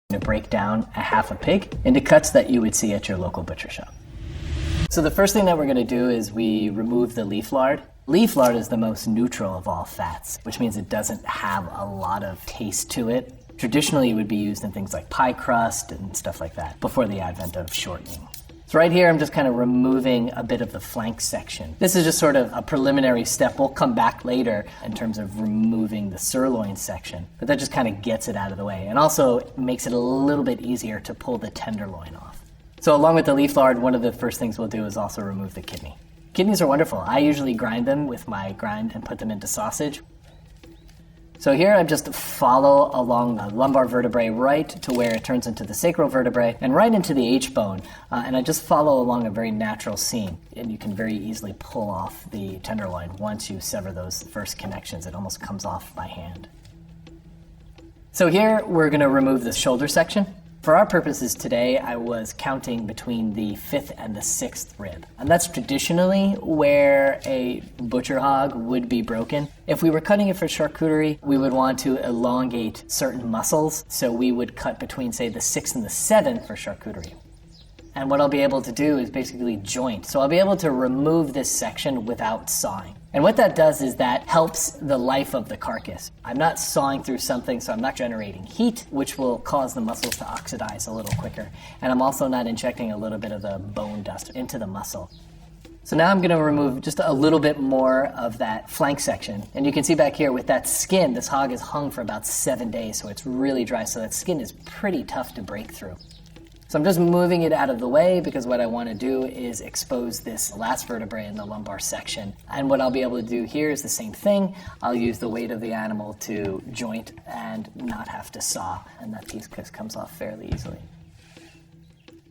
To break down a half a pig into cuts that you would see at your local butcher shop. So the first thing that we're going to do is we remove the leaf lard. Leaf lard is the most neutral of all fats, which means it doesn't have a lot of taste to it. Traditionally, it would be used in things like pie crust and stuff like that before the advent of shortening. So right here, I'm just kind of removing a bit of the flank section. This is just sort of a preliminary step. We'll come back later in terms of removing the sirloin section, but that just kind of gets it out of the way and also makes it a little bit easier to pull the tenderloin off. So along with the leaf lard, one of the first things we'll do is also remove the kidney. Kidneys are wonderful. I usually grind them with my grind and put them into sausage. So here I just follow along the lumbar vertebrae right to where it turns into the sacral vertebrae and right into the H-bone. And I just follow along a very natural seam. And you can very easily pull off the tenderloin once you sever those first connections. It almost comes off by hand. So here we're going to remove the shoulder section. For our purposes today, I was counting between the 5th and the 6th rib. And that's traditionally where a butcher hog would be broken. If we were cutting it for charcuterie, we would want to elongate certain muscles. So we would cut between, say, the 6th and the 7th for charcuterie. And what I'll be able to do is basically joint. So I'll be able to remove this section without sawing. And what that does is that helps the life of the carcass. I'm not sawing through something, so I'm not generating heat, which will cause the muscles to oxidize a little quicker. And I'm also not injecting a little bit of the bone dust into the muscle. So now I'm going to remove just a little bit more of that flank section. And you can see back here with that skin, this hog is hung for about 7 days, so it's really dry. So that skin is pretty tough to break through. So I'm just moving it out of the way because what I want to do is expose this last vertebrae in the lumbar section. And what I'll be able to do here is the same thing. I'll use the weight of the animal to joint and not have to saw. And that piece comes off fairly easily.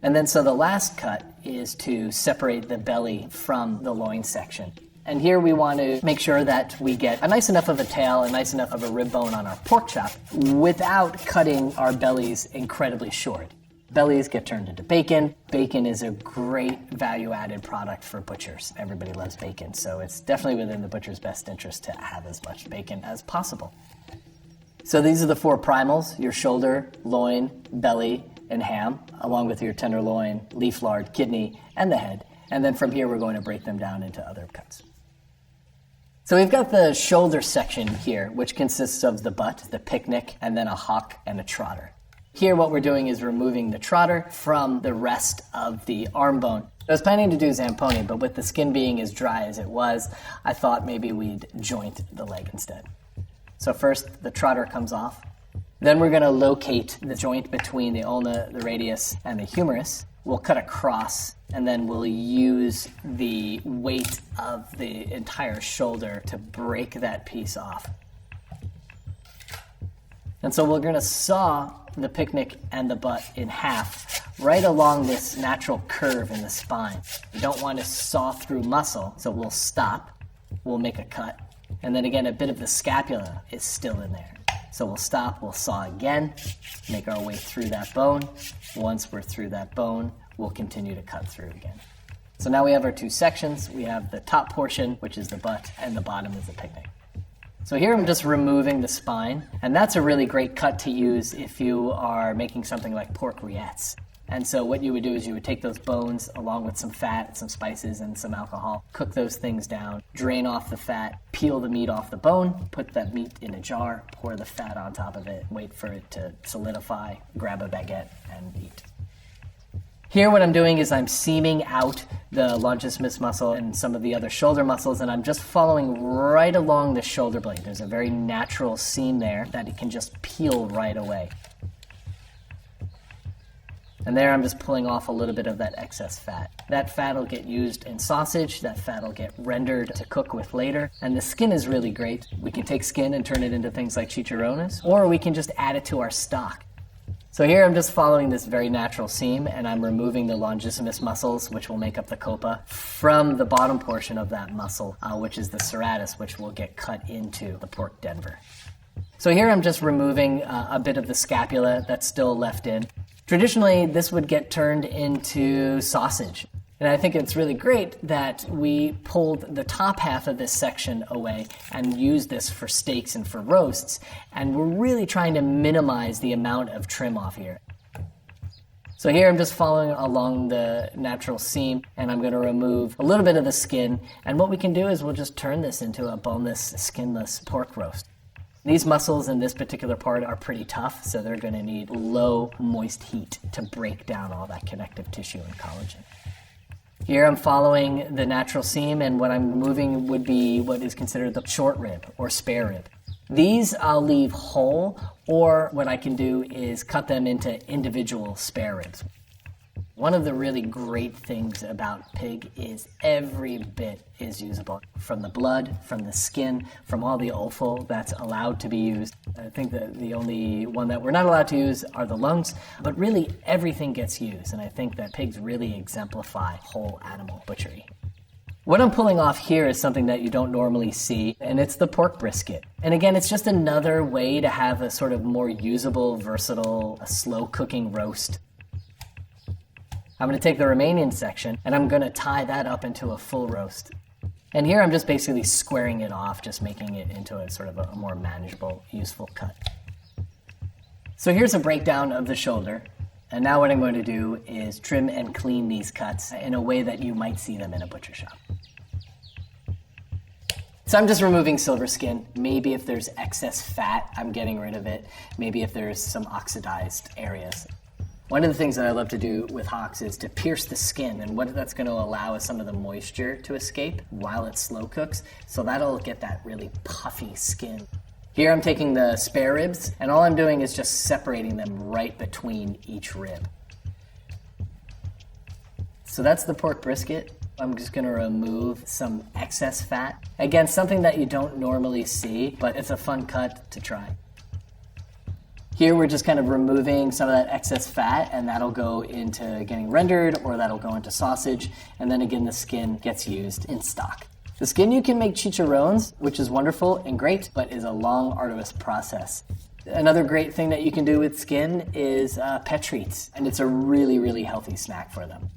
And then so the last cut is to separate the belly from the loin section. And here we want to make sure that we get a nice enough of a tail, a nice enough of a rib bone on our pork chop without cutting our bellies incredibly short. Bellies get turned into bacon. Bacon is a great value-added product for butchers. Everybody loves bacon, so it's definitely within the butcher's best interest to have as much bacon as possible. So these are the 4 primals: your shoulder, loin, belly, and ham, along with your tenderloin, leaf lard, kidney, and the head. And then from here, we're going to break them down into other cuts. So we've got the shoulder section here, which consists of the butt, the picnic, and then a hock and a trotter. Here what we're doing is removing the trotter from the rest of the arm bone. I was planning to do zamponi, but with the skin being as dry as it was, I thought maybe we'd joint the leg instead. So first the trotter comes off. Then we're going to locate the joint between the ulna, the radius, and the humerus. We'll cut across, and then we'll use the weight of the entire shoulder to break that piece off. And so we're going to saw the picnic and the butt in half right along this natural curve in the spine. We don't want to saw through muscle, so we'll stop, we'll make a cut, and then again a bit of the scapula is still in there. So we'll stop, we'll saw again, make our way through that bone. Once we're through that bone, we'll continue to cut through again. So now we have our 2 sections. We have the top portion, which is the butt, and the bottom is the picnic. So here I'm just removing the spine, and that's a really great cut to use if you are making something like pork rillettes. And so what you would do is you would take those bones along with some fat, some spices, and some alcohol, cook those things down, drain off the fat, peel the meat off the bone, put that meat in a jar, pour the fat on top of it, wait for it to solidify, grab a baguette, and eat. Here what I'm doing is I'm seaming out the longissimus muscle and some of the other shoulder muscles, and I'm just following right along the shoulder blade. There's a very natural seam there that it can just peel right away. And there I'm just pulling off a little bit of that excess fat. That fat will get used in sausage, that fat will get rendered to cook with later, and the skin is really great. We can take skin and turn it into things like chicharrones, or we can just add it to our stock. So here I'm just following this very natural seam, and I'm removing the longissimus muscles, which will make up the copa, from the bottom portion of that muscle, which is the serratus, which will get cut into the pork denver. So here I'm just removing a bit of the scapula that's still left in. Traditionally, this would get turned into sausage. And I think it's really great that we pulled the top half of this section away and used this for steaks and for roasts. And we're really trying to minimize the amount of trim off here. So here I'm just following along the natural seam, and I'm going to remove a little bit of the skin. And what we can do is we'll just turn this into a boneless, skinless pork roast. These muscles in this particular part are pretty tough, so they're going to need low, moist heat to break down all that connective tissue and collagen. Here I'm following the natural seam, and what I'm removing would be what is considered the short rib or spare rib. These I'll leave whole, or what I can do is cut them into individual spare ribs. One of the really great things about pig is every bit is usable. From the blood, from the skin, from all the offal that's allowed to be used. I think that the only one that we're not allowed to use are the lungs, but really everything gets used, and I think that pigs really exemplify whole animal butchery. What I'm pulling off here is something that you don't normally see, and it's the pork brisket. And again, it's just another way to have a sort of more usable, versatile, slow cooking roast. I'm going to take the remaining section and I'm going to tie that up into a full roast. And here I'm just basically squaring it off, just making it into a sort of a more manageable, useful cut. So here's a breakdown of the shoulder. And now what I'm going to do is trim and clean these cuts in a way that you might see them in a butcher shop. So I'm just removing silver skin. Maybe if there's excess fat, I'm getting rid of it. Maybe if there's some oxidized areas. One of the things that I love to do with hocks is to pierce the skin, and what that's going to allow is some of the moisture to escape while it slow cooks, so that'll get that really puffy skin. Here I'm taking the spare ribs, and all I'm doing is just separating them right between each rib. So that's the pork brisket. I'm just going to remove some excess fat. Again, something that you don't normally see, but it's a fun cut to try. Here we're just kind of removing some of that excess fat, and that'll go into getting rendered, or that'll go into sausage, and then again the skin gets used in stock. The skin you can make chicharrones, which is wonderful and great, but is a long, arduous process. Another great thing that you can do with skin is pet treats, and it's a really, really healthy snack for them.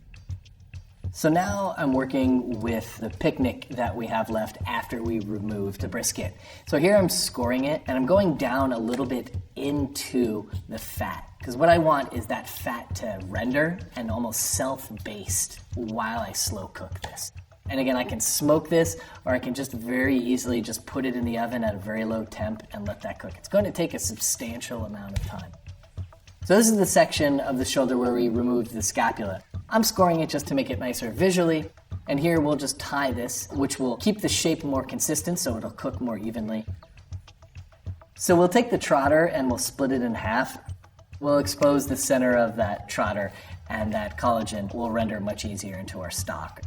So now I'm working with the picnic that we have left after we removed the brisket. So here I'm scoring it, and I'm going down a little bit into the fat, because what I want is that fat to render and almost self-baste while I slow cook this. And again, I can smoke this, or I can just very easily just put it in the oven at a very low temp and let that cook. It's going to take a substantial amount of time. So this is the section of the shoulder where we removed the scapula. I'm scoring it just to make it nicer visually. And here we'll just tie this, which will keep the shape more consistent so it'll cook more evenly. So we'll take the trotter and we'll split it in half. We'll expose the center of that trotter, and that collagen will render much easier into our stock.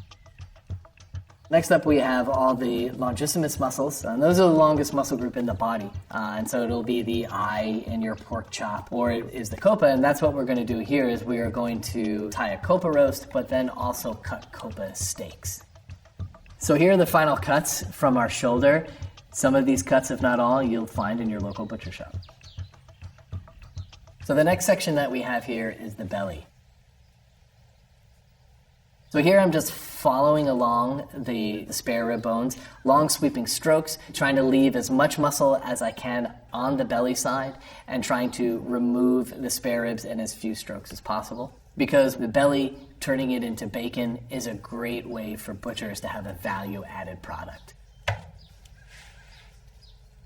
Next up, we have all the longissimus muscles, and those are the longest muscle group in the body. And so it'll be the eye in your pork chop, or it is the copa, and that's what we're going to do here is we are going to tie a copa roast, but then also cut copa steaks. So here are the final cuts from our shoulder. Some of these cuts, if not all, you'll find in your local butcher shop. So the next section that we have here is the belly. So here I'm just following along the spare rib bones, long sweeping strokes, trying to leave as much muscle as I can on the belly side and trying to remove the spare ribs in as few strokes as possible. Because the belly, turning it into bacon, is a great way for butchers to have a value-added product.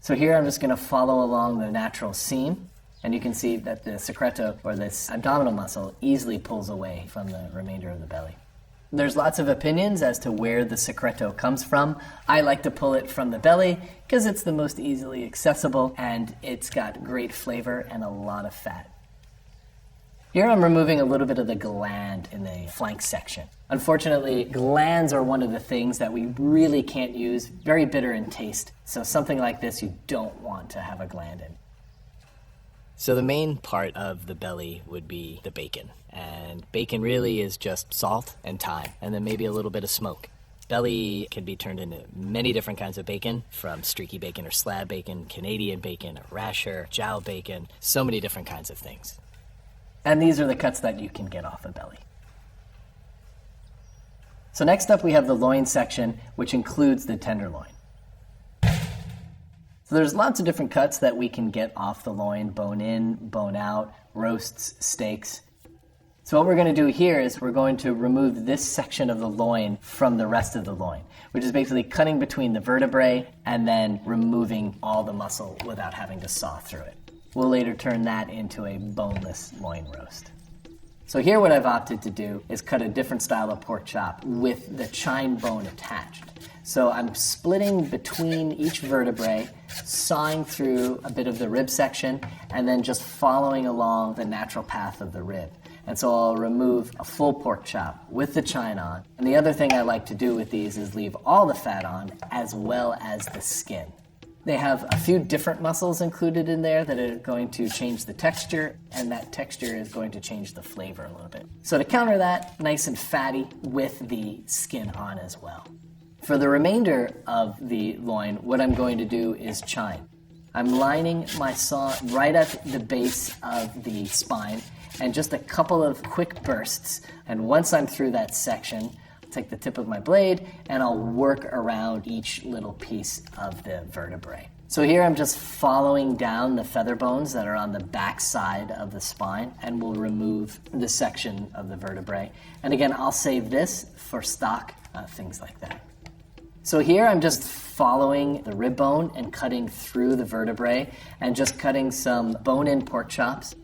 So here I'm just going to follow along the natural seam, and you can see that the secreto, or this abdominal muscle, easily pulls away from the remainder of the belly. There's lots of opinions as to where the secreto comes from. I like to pull it from the belly because it's the most easily accessible and it's got great flavor and a lot of fat. Here I'm removing a little bit of the gland in the flank section. Unfortunately, glands are one of the things that we really can't use, very bitter in taste. So something like this you don't want to have a gland in. So the main part of the belly would be the bacon. And bacon really is just salt and thyme, and then maybe a little bit of smoke. Belly can be turned into many different kinds of bacon, from streaky bacon or slab bacon, Canadian bacon, rasher, jowl bacon, so many different kinds of things. And these are the cuts that you can get off a belly. So next up we have the loin section, which includes the tenderloin. So there's lots of different cuts that we can get off the loin: bone in, bone out, roasts, steaks. So what we're going to do here is we're going to remove this section of the loin from the rest of the loin, which is basically cutting between the vertebrae and then removing all the muscle without having to saw through it. We'll later turn that into a boneless loin roast. So here what I've opted to do is cut a different style of pork chop with the chine bone attached. So I'm splitting between each vertebrae, sawing through a bit of the rib section, and then just following along the natural path of the rib. And so I'll remove a full pork chop with the chine on. And the other thing I like to do with these is leave all the fat on as well as the skin. They have a few different muscles included in there that are going to change the texture, and that texture is going to change the flavor a little bit. So to counter that, nice and fatty with the skin on as well. For the remainder of the loin, what I'm going to do is chine. I'm lining my saw right at the base of the spine, and just a couple of quick bursts. And once I'm through that section, I'll take the tip of my blade and I'll work around each little piece of the vertebrae. So here I'm just following down the feather bones that are on the back side of the spine, and we'll remove the section of the vertebrae. And again, I'll save this for stock, things like that. So here I'm just following the rib bone and cutting through the vertebrae and just cutting some bone-in pork chops.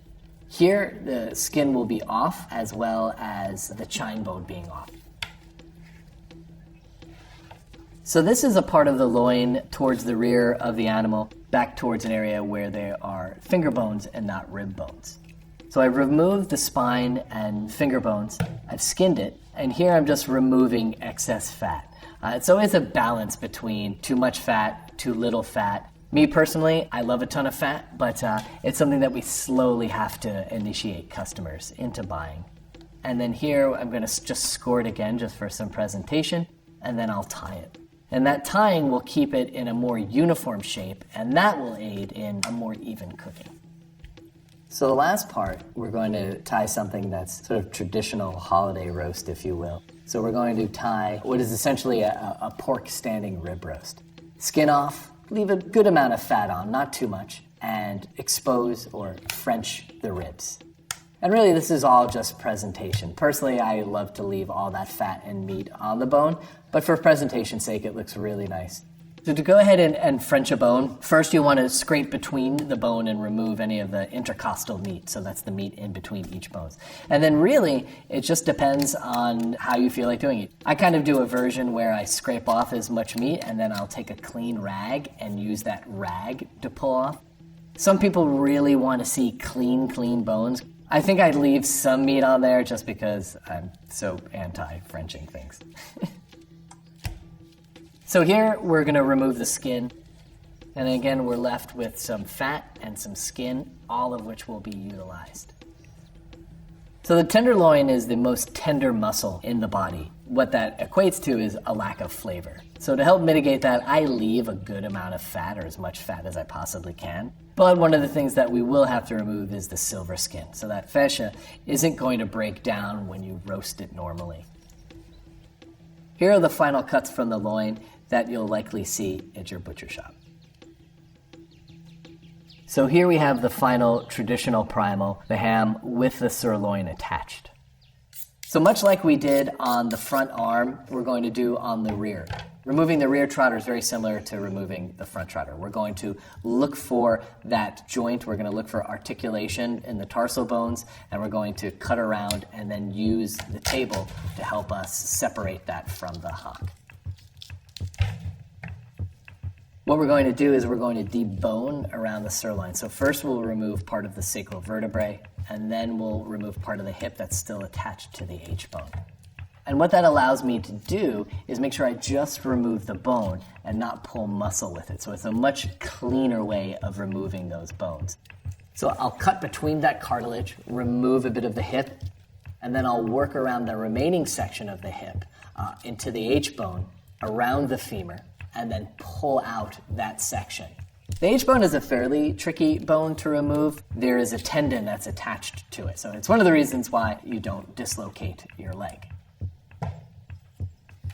Here the skin will be off as well as the chine bone being off. So this is a part of the loin towards the rear of the animal, back towards an area where there are finger bones and not rib bones. So I've removed the spine and finger bones, I've skinned it, and here I'm just removing excess fat. It's always a balance between too much fat, too little fat. Me personally, I love a ton of fat, but it's something that we slowly have to initiate customers into buying. And then here I'm going to just score it again just for some presentation, and then I'll tie it. And that tying will keep it in a more uniform shape, and that will aid in a more even cooking. So the last part, we're going to tie something that's sort of traditional holiday roast, if you will. So we're going to tie what is essentially a pork standing rib roast. Skin off, leave a good amount of fat on, not too much, and expose or French the ribs. And really this is all just presentation. Personally, I love to leave all that fat and meat on the bone, but for presentation's sake, it looks really nice. So to go ahead and French a bone, first you want to scrape between the bone and remove any of the intercostal meat. So that's the meat in between each bones. And then really, it just depends on how you feel like doing it. I kind of do a version where I scrape off as much meat and then I'll take a clean rag and use that rag to pull off. Some people really want to see clean bones. I think I'd leave some meat on there just because I'm so anti-Frenching things. So here we're going to remove the skin, and again we're left with some fat and some skin, all of which will be utilized. So the tenderloin is the most tender muscle in the body. What that equates to is a lack of flavor. So to help mitigate that, I leave a good amount of fat, or as much fat as I possibly can. But one of the things that we will have to remove is the silver skin. So that fascia isn't going to break down when you roast it normally. Here are the final cuts from the loin that you'll likely see at your butcher shop. So here we have the final traditional primal, the ham with the sirloin attached. So much like we did on the front arm, we're going to do on the rear. Removing the rear trotter is very similar to removing the front trotter. We're going to look for that joint, we're going to look for articulation in the tarsal bones, and we're going to cut around and then use the table to help us separate that from the hock. What we're going to do is we're going to debone around the sirloin. So first we'll remove part of the sacral vertebrae, and then we'll remove part of the hip that's still attached to the H-bone. And what that allows me to do is make sure I just remove the bone and not pull muscle with it. So it's a much cleaner way of removing those bones. So I'll cut between that cartilage, remove a bit of the hip, and then I'll work around the remaining section of the hip into the H-bone, around the femur, and then pull out that section. The H-bone is a fairly tricky bone to remove. There is a tendon that's attached to it. So it's one of the reasons why you don't dislocate your leg.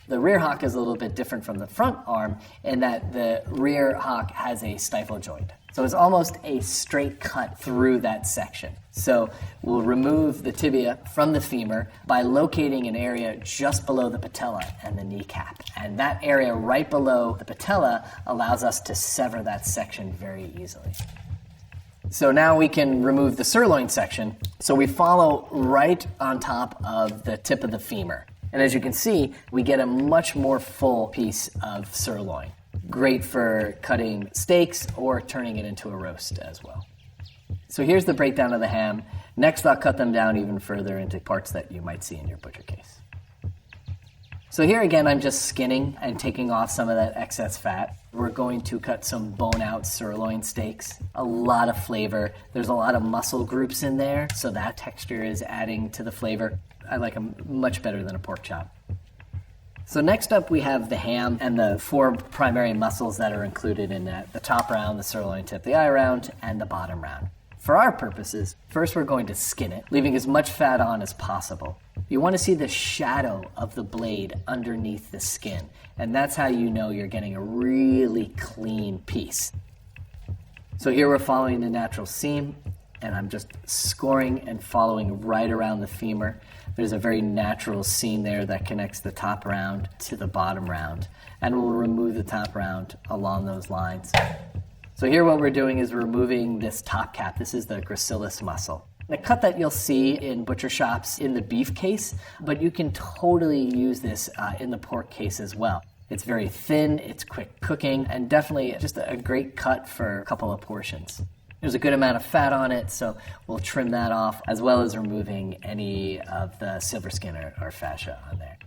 The rear hock is a little bit different from the front arm in that the rear hock has a stifle joint. So it's almost a straight cut through that section. So we'll remove the tibia from the femur by locating an area just below the patella and the kneecap. And that area right below the patella allows us to sever that section very easily. So now we can remove the sirloin section. So we follow right on top of the tip of the femur. And as you can see, we get a much more full piece of sirloin. Great for cutting steaks or turning it into a roast as well. So here's the breakdown of the ham. Next, I'll cut them down even further into parts that you might see in your butcher case. So here again, I'm just skinning and taking off some of that excess fat. We're going to cut some bone-out sirloin steaks. A lot of flavor. There's a lot of muscle groups in there, so that texture is adding to the flavor. I like them much better than a pork chop. So next up we have the ham and the 4 primary muscles that are included in that. The top round, the sirloin tip, the eye round, and the bottom round. For our purposes, first we're going to skin it, leaving as much fat on as possible. You want to see the shadow of the blade underneath the skin, and that's how you know you're getting a really clean piece. So here we're following the natural seam, and I'm just scoring and following right around the femur. There's a very natural seam there that connects the top round to the bottom round, and we'll remove the top round along those lines. So here what we're doing is removing this top cap. This is the gracilis muscle. The cut that you'll see in butcher shops in the beef case, but you can totally use this in the pork case as well. It's very thin, it's quick cooking, and definitely just a great cut for a couple of portions. There's a good amount of fat on it, so we'll trim that off, as well as removing any of the silver skin or fascia on there.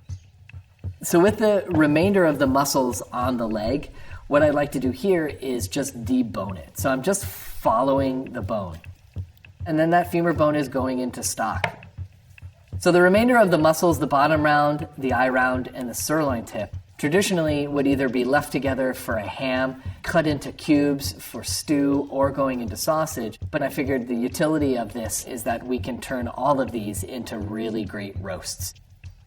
So with the remainder of the muscles on the leg, what I like to do here is just debone it. So I'm just following the bone. And then that femur bone is going into stock. So the remainder of the muscles, the bottom round, the eye round, and the sirloin tip, traditionally would either be left together for a ham, cut into cubes for stew, or going into sausage. But I figured the utility of this is that we can turn all of these into really great roasts.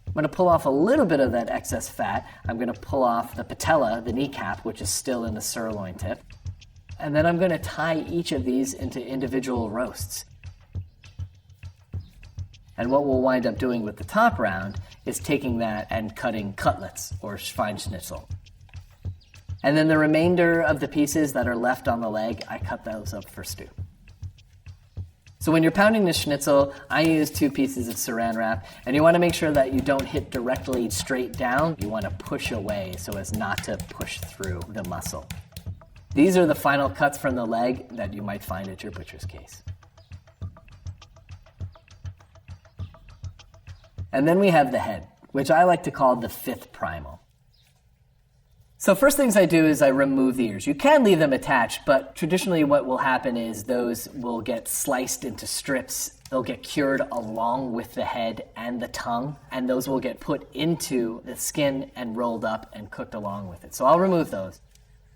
I'm going to pull off a little bit of that excess fat. I'm going to pull off the patella, the kneecap, which is still in the sirloin tip. And then I'm going to tie each of these into individual roasts. And what we'll wind up doing with the top round is taking that and cutting cutlets or Schweinsschnitzel. And then the remainder of the pieces that are left on the leg, I cut those up for stew. So when you're pounding the schnitzel, I use 2 pieces of saran wrap, and you want to make sure that you don't hit directly straight down. You want to push away so as not to push through the muscle. These are the final cuts from the leg that you might find at your butcher's case. And then we have the head, which I like to call the 5th primal. So first things I do is I remove the ears. You can leave them attached, but traditionally what will happen is those will get sliced into strips. They'll get cured along with the head and the tongue, and those will get put into the skin and rolled up and cooked along with it. So I'll remove those.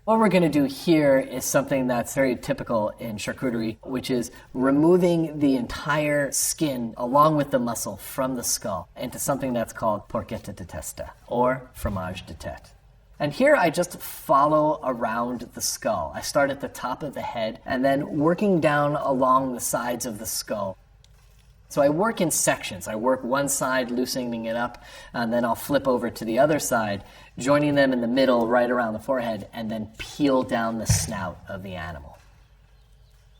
What we're going to do here is something that's very typical in charcuterie, which is removing the entire skin along with the muscle from the skull into something that's called porchetta de testa, or fromage de tête. And here I just follow around the skull. I start at the top of the head and then working down along the sides of the skull. So I work in sections. I work one side, loosening it up, and then I'll flip over to the other side, joining them in the middle right around the forehead, and then peel down the snout of the animal.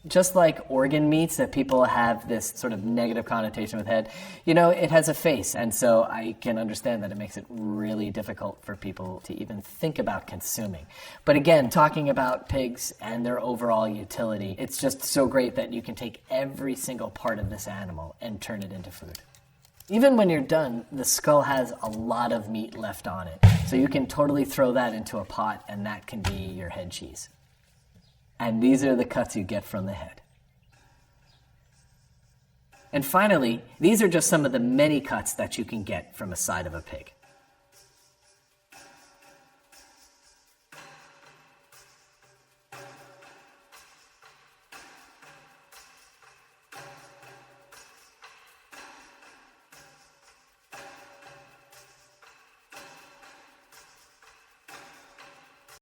Just like organ meats that people have this sort of negative connotation with head, you know, it has a face, and so I can understand that it makes it really difficult for people to even think about consuming. But again, talking about pigs and their overall utility, it's just so great that you can take every single part of this animal and turn it into food. Even when you're done, the skull has a lot of meat left on it, so you can totally throw that into a pot and that can be your head cheese. And these are the cuts you get from the head. And finally, these are just some of the many cuts that you can get from a side of a pig.